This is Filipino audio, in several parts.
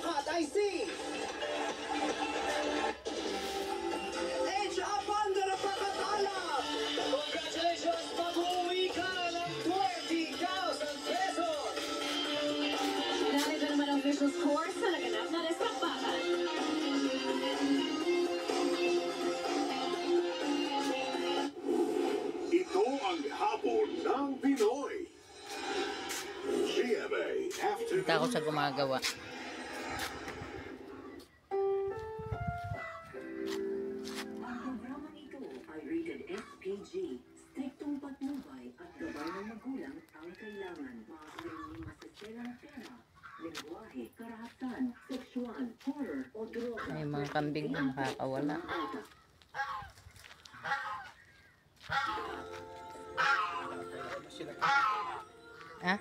at ay si Edge Abanda na pakatalap. Congratulations! Mag-uwi ka ng 20,000 pesos! Narito naman ang official score sa laganap na resakbakan. Ito ang hapon ng Pinoy. GMA Afternoon. Kita ko sa gumagawa. Ang programang ito ay rated SPG. Striktong patnubay at gabay ng magulang ang kailangan. Maaaring masasirang pera, lengguwahe, karahatan, sexual, horror o droga. May mga kambing na nakakawala. Ha?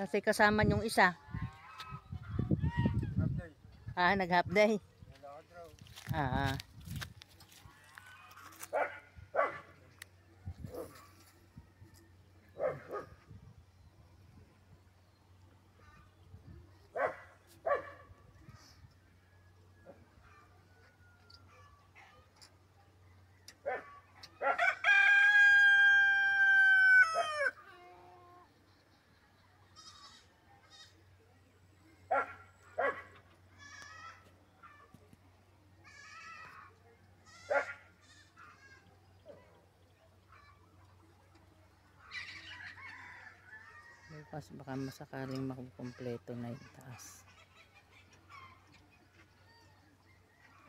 Kasi kasama yung isa. Ah, nag-half day. Ah. Bukas baka masakaling makukumpleto na yung taas.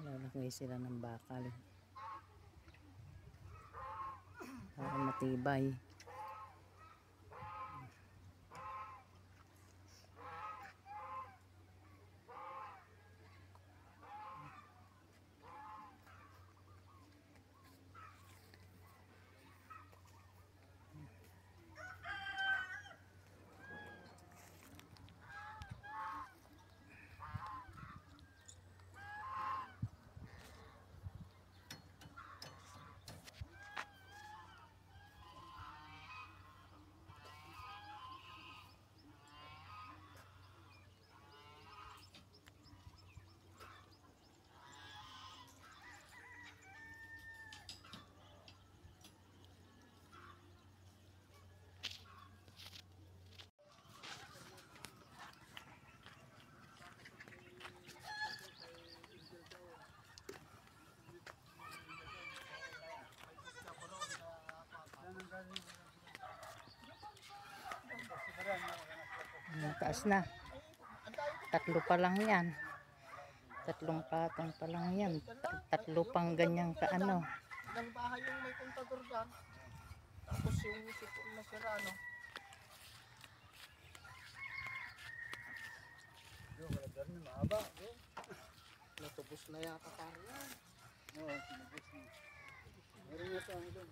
Lalagay sila ng bakal para matibay. Taas na. 3 pa lang yan. 3 patong pa lang yan. 3 pang ganyang kaano. Ilang bahay yung may kontador dyan. Tapos yung sipon na sira, no? Yung radar na mahaba. Natubos na yata parang yan. Oo, tinubos na. Meron nga sa amin doon.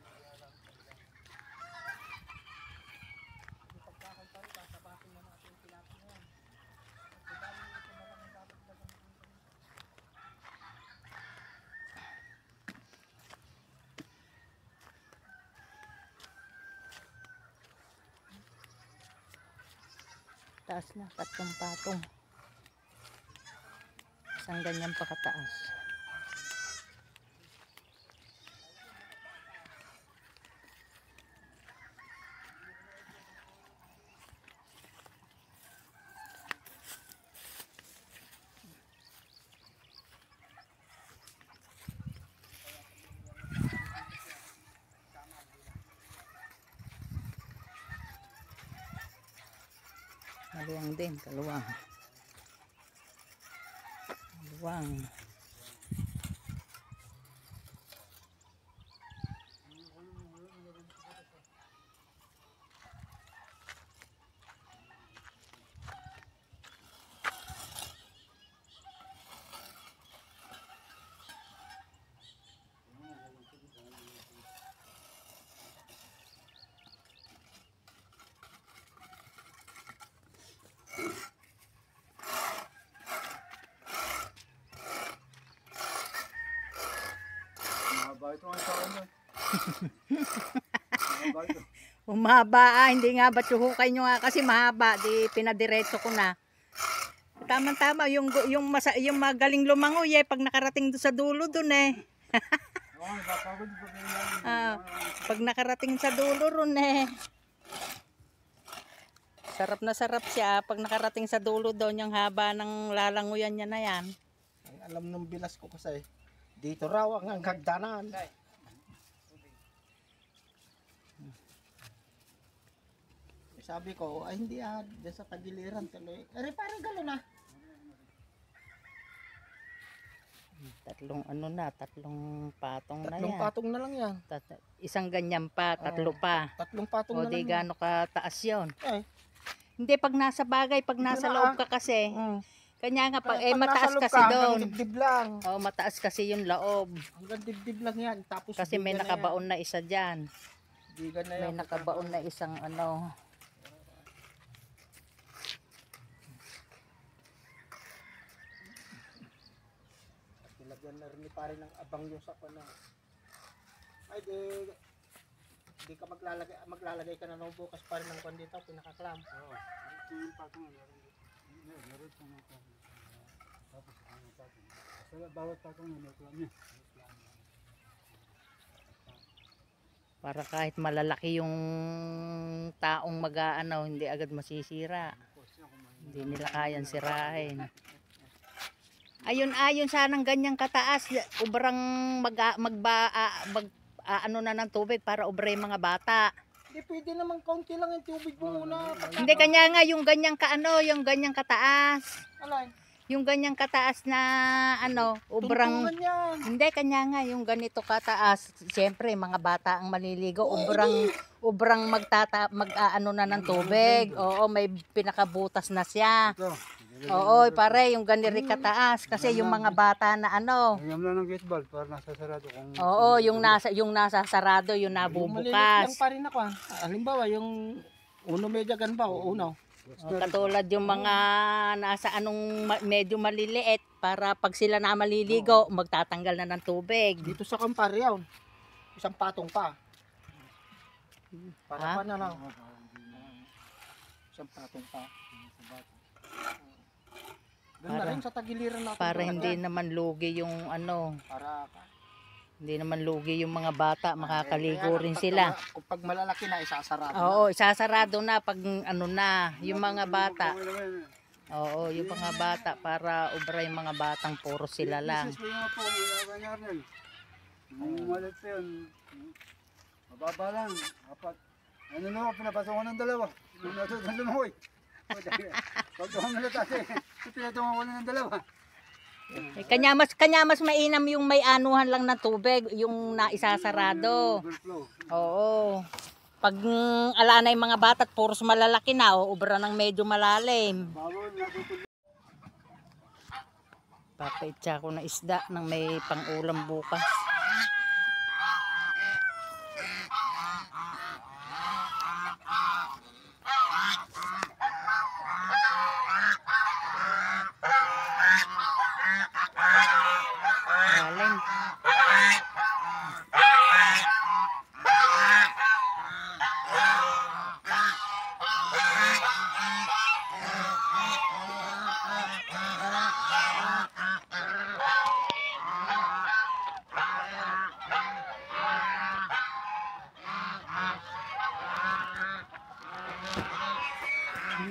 Yung pagkakantari, sasabatin na natin yung tilapin na yan. Pagkakantari, ito na lang yung dadagdagan ng Taas na. 3 patong. Isang ganyan pa kataas. Kaluwang din, kaluwang. Kaluwang. Mahaba ito. Umaba hindi nga ba tsuhukay nyo nga kasi mahaba, di pinadiretso ko na. Tama-tama, yung magaling lumangoy eh, pag nakarating doon sa dulo doon eh. Oo, napapagod pa rin. Pag nakarating sa dulo ron eh. Sarap na sarap siya pag nakarating sa dulo doon, yung haba ng lalanguyan niya na yan. Ang alam ng bilas ko kasi, dito raw ang hagdanan. Sabi ko, ay hindi dyan sa tagiliran tuloy. Parang gano'n na. Tatlong patong na Tatlong yan. patong na lang yan. Isang ganyan pa, tatlo pa. Tatlong patong O na di lang yan. gaano kataas yun. Eh, Hindi pag nasa bagay, pag nasa loob ka kasi. Kanya nga, Pag mataas nasa loob kasi ka, doon. hanggang dibdib lang. Oh, mataas kasi yung loob. Hanggang dibdib lang yan. Tapos Kasi may bigan na nakabaon na isa dyan. yan. Bigan na May yan. nakabaon na isang ano. Nilagyan na rin ni pare ng abang yung sapa na. Ay, di ka maglalagay ka na ng bukas pa rin ng kwan dito, pinakaklam. Oo. Ito yung patong na meron pa ng kwan. Tapos ang patong. Sa bawat patong na may klam niya. Para kahit malalaki yung taong mag-aano, hindi agad masisira. Hindi nila kayang sirahin. Ayun sanang ganyang kataas, ubrang ano na ng tubig para ubre yung mga bata. Hindi pwede naman kaunti lang yung tubig mo muna. Hindi kanya nga yung ganyang yung ganyang kataas. Alay. Yung ganyang kataas na ano, ubrang Tungtungan yan. hindi kanya nga yung ganito kataas. Siyempre mga bata ang maliligo, ubrang mag-aano na ng tubig. Oo, may pinakabutas na siya. Ito. Oo, pare, yung ganiri kataas kasi yung mga bata na ano. Lagyan mo lang ng gate valve para nasa sarado. Oo, yung nasa sarado, yung Maliliit nabubukas. lang pa rin ako. Halimbawa, yung uno medya gan ba o uno? Katulad yung mga nasa medyo maliliit para pag sila na maliligo, magtatanggal na ng tubig. Dito sa kampar yun. Isang patong pa. Para Ha? pa na lang. Isang patong pa. Doon na rin sa tagiliran natin. Para talaga. hindi naman lugi yung ano, Para hindi naman lugi yung mga bata, makakaligo rin sila. Kung pag malalaki na, isasarado na. Oo, isasarado na pag ano na, yung mga bata. Oo, yung mga bata para ubra yung mga batang puro sila lang. Malit yun. Mababa lang. Apat. Ano naman, pinapasok ko ng dalawa. Nung natutang lumahoy. Pag doon na natin, pinatungan ko na ng dalawa. Kanya mas mainam yung may anuhan lang ng tubig, yung naisasarado. Overflow. Oo. Pag ala na yung mga bata at puros malalaki na, ubra ng medyo malalim. Bawal, natutulog. Papaitsa ko na isda ng may pang-ulam bukas.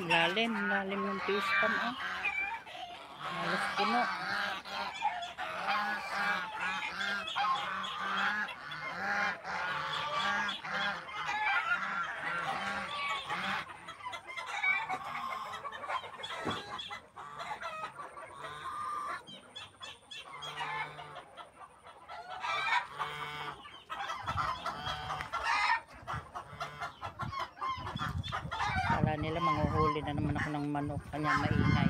Galing. Lalim ng fish pan oh. Halos puno. Kala nila manguhuli na naman ako ng manok, kanya maingay.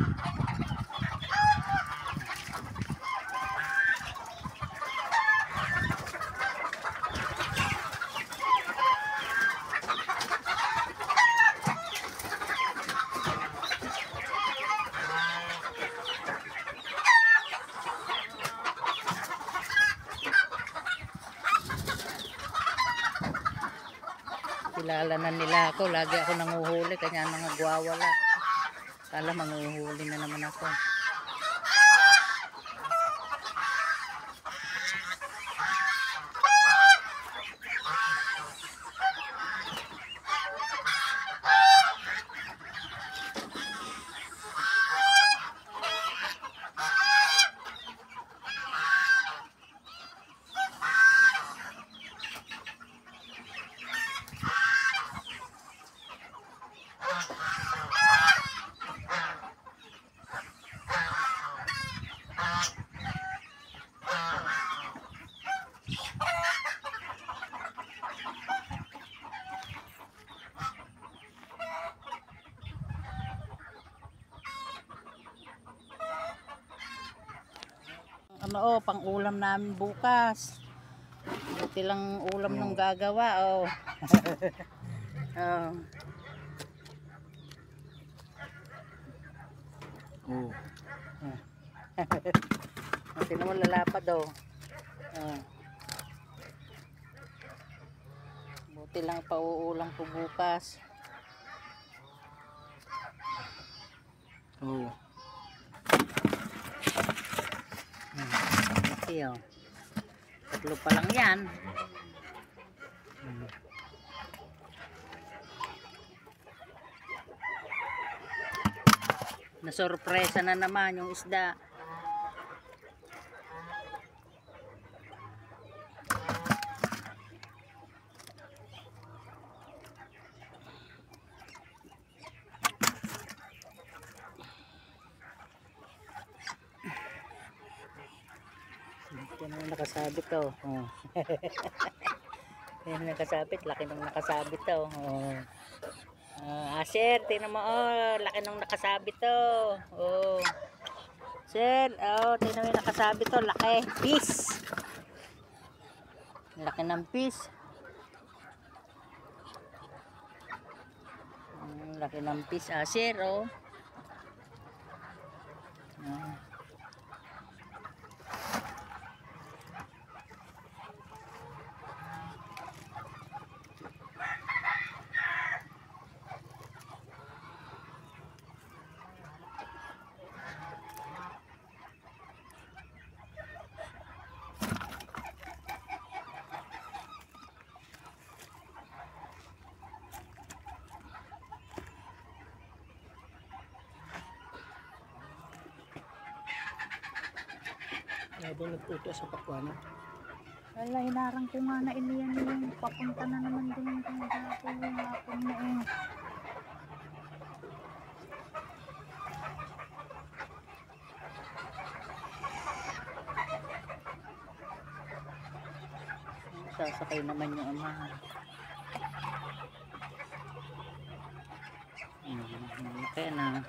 Kilala na nila ako. Lagi ako nanguhuli. Kanya nangagwawala. Kala manguhuli na naman ako. Ano pang ulam namin bukas. Buti lang ulam nung gagawa oh. Oh. Oh. Buti naman lalapad oh. Oh. Buti lang pauulam ko bukas. Oh. Oh. Tatlo pa lang yan. Nasorpresa na naman yung isda. Yan ang nakasabit oh. Oh. Yan ang nakasabit, laki ng nakasabit oh. Oh. Sir, tingnan mo oh, laki ng nakasabit oh. Oh. Sir, oh, tingnan mo yung nakasabit oh, laki, fish. Laki ng fish. Laki ng fish, sir oh. Doon nagputo sa Pakuano. Wala, hinarang ko nga na iniyan yung papunta na naman din yung hapon na eh. Sasakay naman yung ama. Kaya na.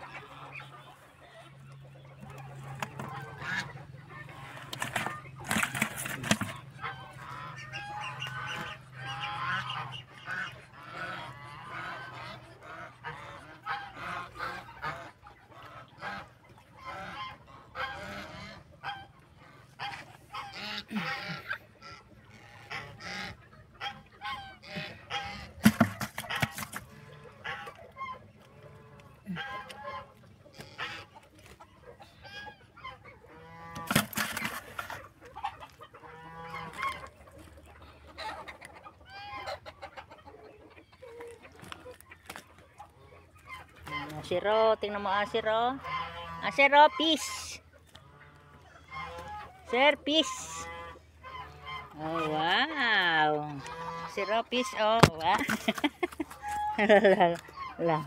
Asiro, tingnan mo asiro. Asiro, peace. Sir, peace. Oh, wow. Asiro, peace, oh, wow. Lang.